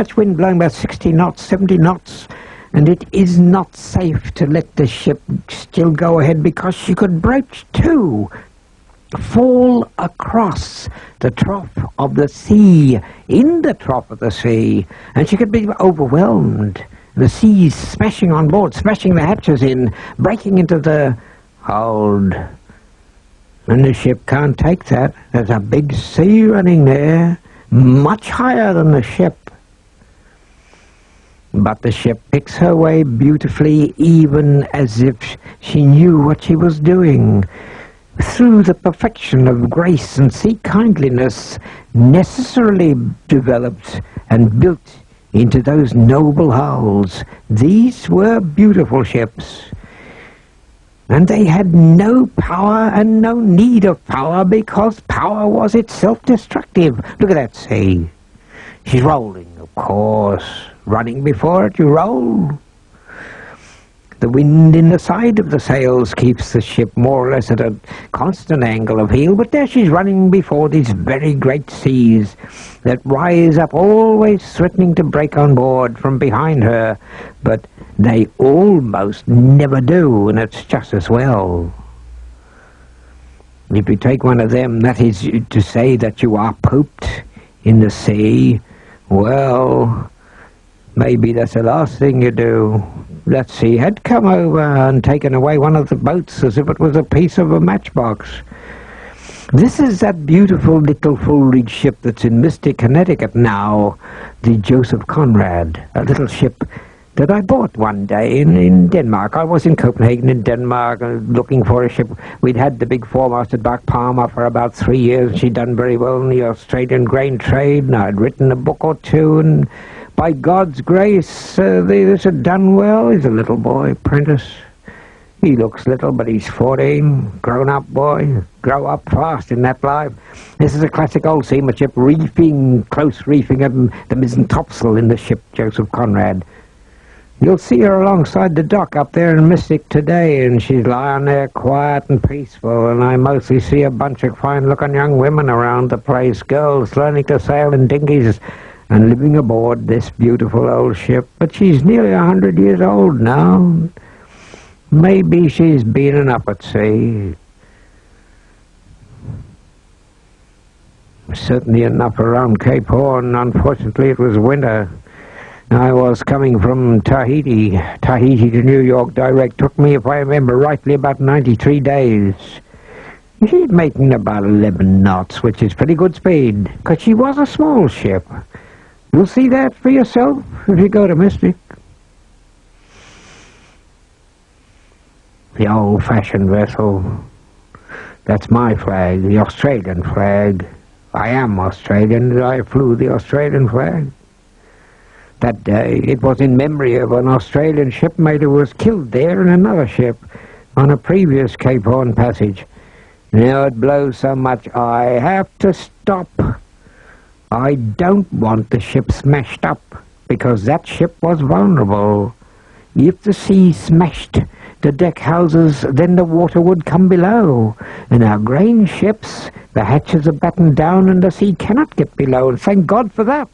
much wind blowing, about 60 knots, 70 knots, and it is not safe to let the ship still go ahead because she could broach to, fall across the trough of the sea, in the trough of the sea, and she could be overwhelmed. The seas smashing on board, smashing the hatches in, breaking into the hold. And the ship can't take that. There's a big sea running there, much higher than the ship. But the ship picks her way beautifully, even as if she knew what she was doing. Through the perfection of grace and sea kindliness necessarily developed and built into those noble hulls. These were beautiful ships. And they had no power and no need of power because power was itself destructive. Look at that sea. She's rolling, of course. Running before it, you roll. The wind in the side of the sails keeps the ship more or less at a constant angle of heel, but there she's running before these very great seas that rise up, always threatening to break on board from behind her, but they almost never do, and it's just as well. If you take one of them, that is to say that you are pooped in the sea, well, maybe that's the last thing you do. That sea had come over and taken away one of the boats as if it was a piece of a matchbox. This is that beautiful little full-rigged ship that's in Mystic, Connecticut now, the Joseph Conrad, a little ship that I bought one day in Denmark. I was in Copenhagen in Denmark looking for a ship. We'd had the big foremasted Bark Palmer for about 3 years. She'd done very well in the Australian grain trade, and I'd written a book or two, and by God's grace, this had done well. He's a little boy, apprentice. He looks little, but he's 14, grown-up boy. Grow up fast in that life. This is a classic old seaman ship, reefing, close reefing at the mizzen topsail in the ship Joseph Conrad. You'll see her alongside the dock up there in Mystic today, and she's lying there quiet and peaceful, and I mostly see a bunch of fine-looking young women around the place, girls learning to sail in dinghies and living aboard this beautiful old ship. But she's nearly 100 years old now. Maybe she's been enough at sea. Certainly enough around Cape Horn. Unfortunately, it was winter. I was coming from Tahiti to New York direct. Took me, if I remember rightly, about 93 days. She's making about 11 knots, which is pretty good speed, because she was a small ship. You'll see that for yourself if you go to Mystic. The old-fashioned vessel. That's my flag, the Australian flag. I am Australian. I flew the Australian flag. That day, it was in memory of an Australian shipmate who was killed there in another ship on a previous Cape Horn passage. Now it blows so much I have to stop. I don't want the ship smashed up, because that ship was vulnerable. If the sea smashed the deck houses, then the water would come below. In our grain ships, the hatches are battened down and the sea cannot get below, and thank God for that.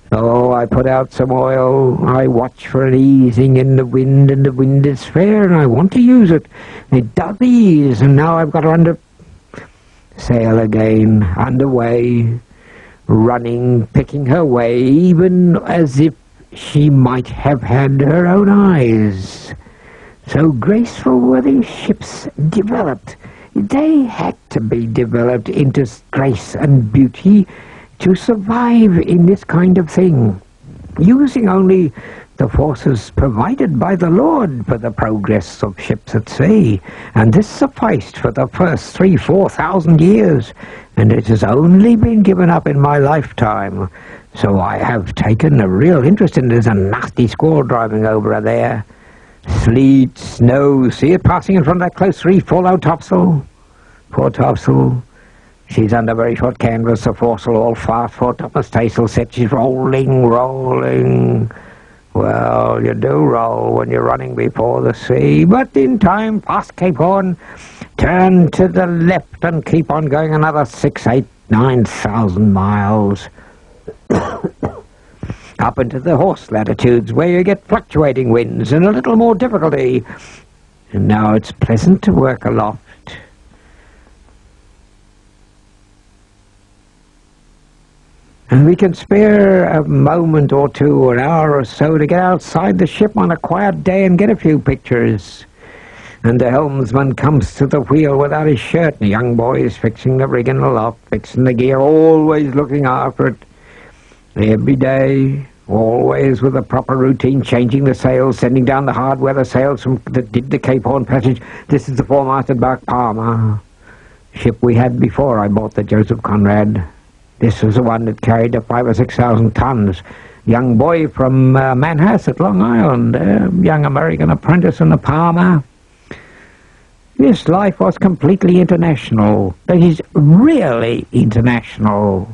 So I put out some oil, I watch for an easing in the wind, and the wind is fair, and I want to use it. It does ease, and now I've got her under sail again, underway, running, picking her way, even as if she might have had her own eyes. So graceful were these ships developed. They had to be developed into grace and beauty to survive in this kind of thing, using only the forces provided by the Lord for the progress of ships at sea. And this sufficed for the first 3,000-4,000 years, and it has only been given up in my lifetime. So I have taken a real interest in. There's a nasty squall driving over there. Sleet, snow, see it passing in front of that close reef, fore topsail. Fore topsail. She's under very short canvas, the foresail all fast, foretopmast staysail set. She's rolling, rolling. Well, you do roll when you're running before the sea, but in time, past Cape Horn, turn to the left and keep on going another 6, 8, 9,000 miles. up into the horse latitudes where you get fluctuating winds and a little more difficulty. And now it's pleasant to work aloft. And we can spare a moment or two, an hour or so, to get outside the ship on a quiet day and get a few pictures. And the helmsman comes to the wheel without his shirt, and the young boy is fixing the rigging aloft, fixing the gear, always looking after it. Every day, always with a proper routine, changing the sails, sending down the hard weather sails that did the Cape Horn passage. This is the four-masted bark Palmer, ship we had before I bought the Joseph Conrad. This was the one that carried the 5,000 or 6,000 tons. Young boy from Manhasset, Long Island, young American apprentice in the Palmer. This life was completely international. That is, really international.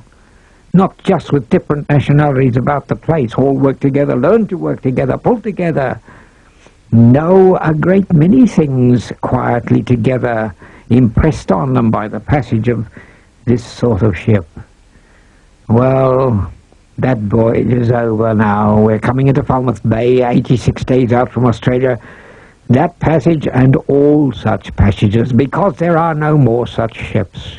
Not just with different nationalities about the place, all work together, learn to work together, pull together. Know a great many things quietly together, impressed on them by the passage of this sort of ship. Well, that voyage is over now. We're coming into Falmouth Bay, 86 days out from Australia. That passage and all such passages, because there are no more such ships.